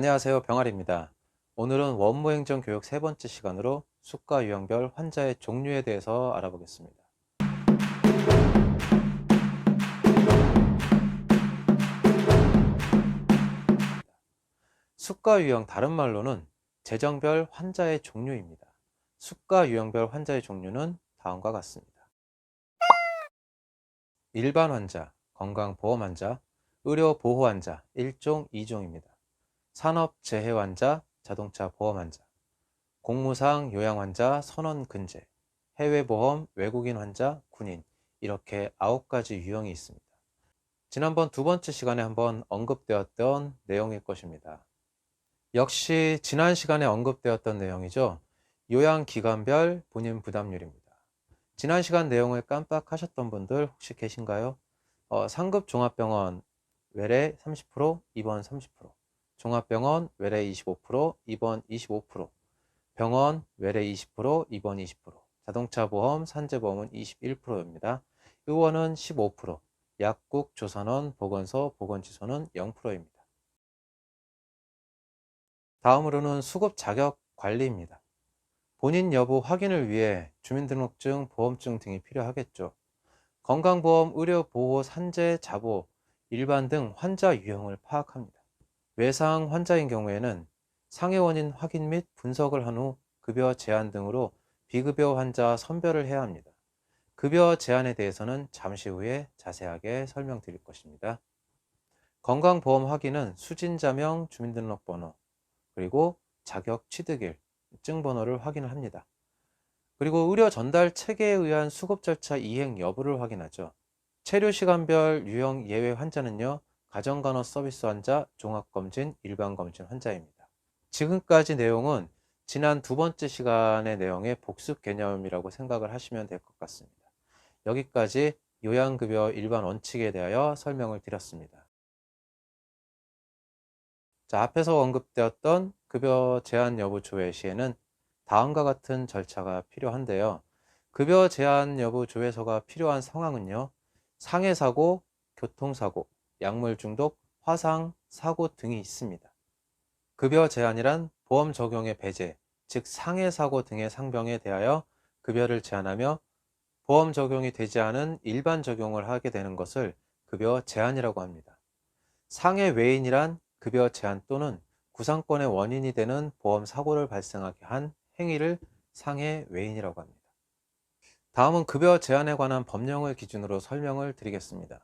안녕하세요. 병아리입니다. 오늘은 원무행정 교육 세 번째 시간으로 수가 유형별 환자의 종류에 대해서 알아보겠습니다. 수가 유형 다른 말로는 재정별 환자의 종류입니다. 수가 유형별 환자의 종류는 다음과 같습니다. 일반 환자, 건강보험 환자, 의료보호 환자 1종, 2종입니다. 산업재해 환자, 자동차 보험 환자, 공무상 요양 환자, 선원 근제, 해외보험, 외국인 환자, 군인 이렇게 9가지 유형이 있습니다. 지난번 두 번째 시간에 한번 언급되었던 내용일 것입니다. 역시 지난 시간에 언급되었던 내용이죠. 요양기관별 본인 부담률입니다. 지난 시간 내용을 깜빡하셨던 분들 혹시 계신가요? 상급 종합병원 외래 30%, 입원 30%, 종합병원 외래 25%, 입원 25%, 병원 외래 20%, 입원 20%, 자동차 보험, 산재보험은 21%입니다. 의원은 15%, 약국, 조선원, 보건소, 보건지소는 0%입니다. 다음으로는 수급 자격 관리입니다. 본인 여부 확인을 위해 주민등록증, 보험증 등이 필요하겠죠. 건강보험, 의료보호, 산재, 자보, 일반 등 환자 유형을 파악합니다. 외상 환자인 경우에는 상해 원인 확인 및 분석을 한 후 급여 제한 등으로 비급여 환자 선별을 해야 합니다. 급여 제한에 대해서는 잠시 후에 자세하게 설명드릴 것입니다. 건강보험 확인은 수진자명, 주민등록번호, 그리고 자격 취득일, 증번호를 확인을 합니다. 그리고 의료 전달 체계에 의한 수급 절차 이행 여부를 확인하죠. 체류시간별 유형 예외 환자는요, 가정간호 서비스 환자, 종합검진, 일반검진 환자입니다. 지금까지 내용은 지난 두 번째 시간의 내용의 복습 개념이라고 생각을 하시면 될 것 같습니다. 여기까지 요양급여 일반 원칙에 대하여 설명을 드렸습니다. 자, 앞에서 언급되었던 급여 제한 여부 조회 시에는 다음과 같은 절차가 필요한데요. 급여 제한 여부 조회서가 필요한 상황은요, 상해사고, 교통사고, 약물 중독, 화상, 사고 등이 있습니다. 급여 제한이란 보험 적용의 배제, 즉 상해사고 등의 상병에 대하여 급여를 제한하며 보험 적용이 되지 않은 일반 적용을 하게 되는 것을 급여 제한이라고 합니다. 상해 외인이란 급여 제한 또는 구상권의 원인이 되는 보험 사고를 발생하게 한 행위를 상해 외인이라고 합니다. 다음은 급여 제한에 관한 법령을 기준으로 설명을 드리겠습니다.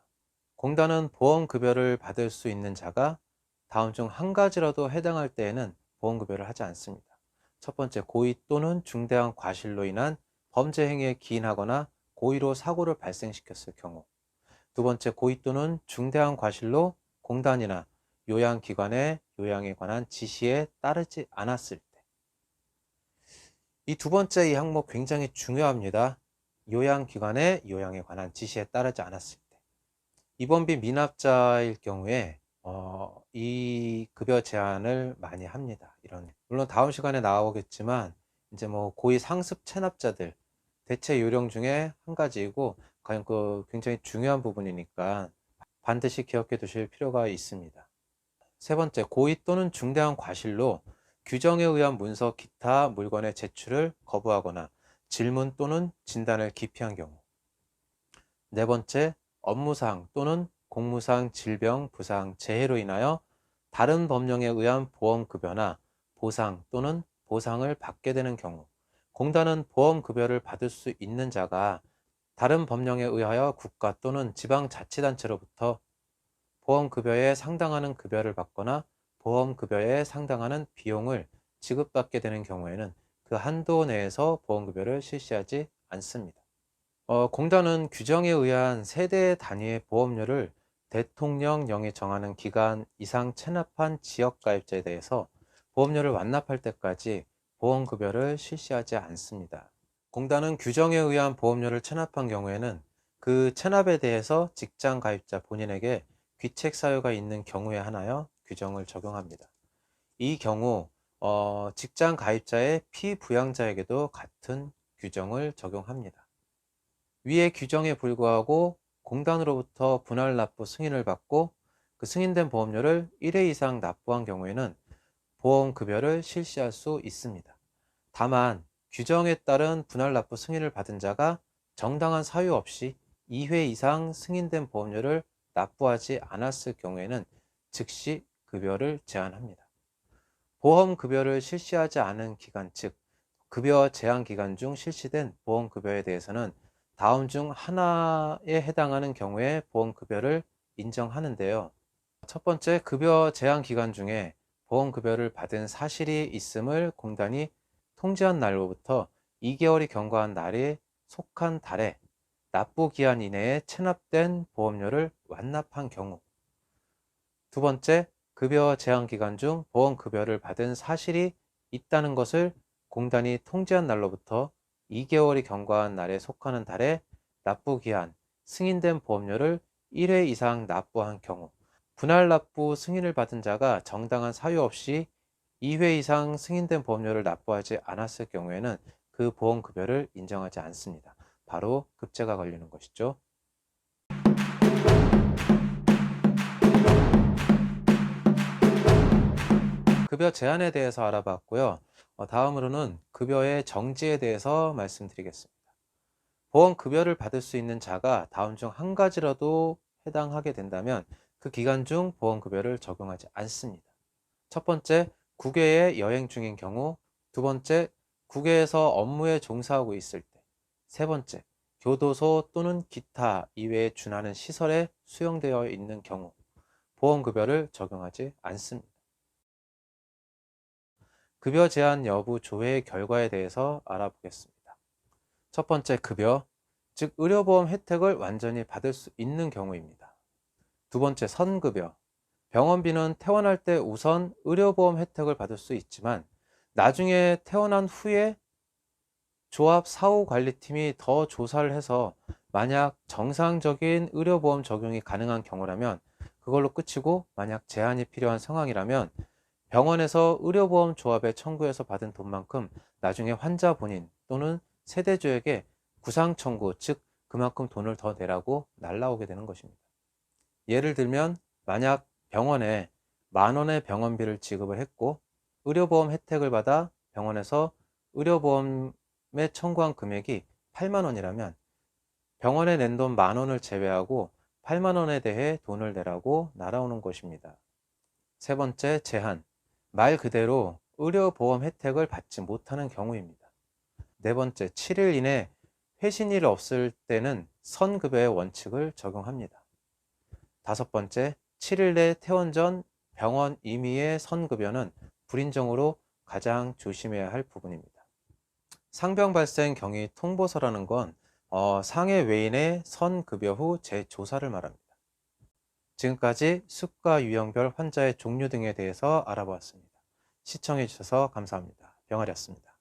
공단은 보험급여를 받을 수 있는 자가 다음 중 한 가지라도 해당할 때에는 보험급여를 하지 않습니다. 첫 번째, 고의 또는 중대한 과실로 인한 범죄 행위에 기인하거나 고의로 사고를 발생시켰을 경우. 두 번째, 고의 또는 중대한 과실로 공단이나 요양기관의 요양에 관한 지시에 따르지 않았을 때. 이 두 번째 이 항목 굉장히 중요합니다. 요양기관의 요양에 관한 지시에 따르지 않았을 때. 입원비 미납자일 경우에 이 급여 제한을 많이 합니다. 물론 다음 시간에 나오겠지만 이제 뭐 고위 상습 체납자들 대체 요령 중에 한 가지이고 과연 굉장히 중요한 부분이니까 반드시 기억해 두실 필요가 있습니다. 세 번째, 고의 또는 중대한 과실로 규정에 의한 문서 기타 물건의 제출을 거부하거나 질문 또는 진단을 기피한 경우. 네 번째, 업무상 또는 공무상 질병, 부상, 재해로 인하여 다른 법령에 의한 보험급여나 보상 또는 보상을 받게 되는 경우. 공단은 보험급여를 받을 수 있는 자가 다른 법령에 의하여 국가 또는 지방자치단체로부터 보험급여에 상당하는 급여를 받거나 보험급여에 상당하는 비용을 지급받게 되는 경우에는 그 한도 내에서 보험급여를 실시하지 않습니다. 공단은 규정에 의한 세대 단위의 보험료를 대통령령이 정하는 기간 이상 체납한 지역가입자에 대해서 보험료를 완납할 때까지 보험급여를 실시하지 않습니다. 공단은 규정에 의한 보험료를 체납한 경우에는 그 체납에 대해서 직장가입자 본인에게 귀책 사유가 있는 경우에 한하여 규정을 적용합니다. 이 경우 직장가입자의 피부양자에게도 같은 규정을 적용합니다. 위의 규정에 불구하고 공단으로부터 분할 납부 승인을 받고 그 승인된 보험료를 1회 이상 납부한 경우에는 보험급여를 실시할 수 있습니다. 다만 규정에 따른 분할납부 승인을 받은 자가 정당한 사유 없이 2회 이상 승인된 보험료를 납부하지 않았을 경우에는 즉시 급여를 제한합니다. 보험급여를 실시하지 않은 기간, 즉 급여 제한 기간 중 실시된 보험급여에 대해서는 다음 중 하나에 해당하는 경우에 보험급여를 인정하는데요. 첫 번째, 급여 제한 기간 중에 보험급여를 받은 사실이 있음을 공단이 통지한 날로부터 2개월이 경과한 날에 속한 달에 납부기한 이내에 체납된 보험료를 완납한 경우. 두 번째, 급여 제한 기간 중 보험급여를 받은 사실이 있다는 것을 공단이 통지한 날로부터 2개월이 경과한 날에 속하는 달에 납부기한 승인된 보험료를 1회 이상 납부한 경우. 분할 납부 승인을 받은 자가 정당한 사유 없이 2회 이상 승인된 보험료를 납부하지 않았을 경우에는 그 보험급여를 인정하지 않습니다. 바로 급제가 걸리는 것이죠. 급여 제한에 대해서 알아봤고요. 다음으로는 급여의 정지에 대해서 말씀드리겠습니다. 보험급여를 받을 수 있는 자가 다음 중 한 가지라도 해당하게 된다면 그 기간 중 보험급여를 적용하지 않습니다. 첫 번째, 국외에 여행 중인 경우. 두 번째, 국외에서 업무에 종사하고 있을 때. 세 번째, 교도소 또는 기타 이외에 준하는 시설에 수용되어 있는 경우 보험급여를 적용하지 않습니다. 급여 제한 여부 조회 결과에 대해서 알아보겠습니다. 첫 번째, 급여, 즉 의료보험 혜택을 완전히 받을 수 있는 경우입니다. 두 번째, 선급여, 병원비는 퇴원할 때 우선 의료보험 혜택을 받을 수 있지만 나중에 퇴원한 후에 조합 사후관리팀이 더 조사를 해서 만약 정상적인 의료보험 적용이 가능한 경우라면 그걸로 끝이고, 만약 제한이 필요한 상황이라면 병원에서 의료보험 조합에 청구해서 받은 돈만큼 나중에 환자 본인 또는 세대주에게 구상 청구, 즉 그만큼 돈을 더 내라고 날라오게 되는 것입니다. 예를 들면 만약 병원에 10,000원의 병원비를 지급을 했고 의료보험 혜택을 받아 병원에서 의료보험에 청구한 금액이 80,000원이라면 병원에 낸 돈 10,000원을 제외하고 80,000원에 대해 돈을 내라고 날아오는 것입니다. 세 번째, 제한. 말 그대로 의료보험 혜택을 받지 못하는 경우입니다. 네 번째, 7일 이내 회신일 없을 때는 선급여의 원칙을 적용합니다. 다섯 번째, 7일 내 퇴원 전 병원 임의의 선급여는 불인정으로 가장 조심해야 할 부분입니다. 상병 발생 경위 통보서라는 건 상해 외인의 선급여 후 재조사를 말합니다. 지금까지 습과 유형별 환자의 종류 등에 대해서 알아보았습니다. 시청해 주셔서 감사합니다. 병아리였습니다.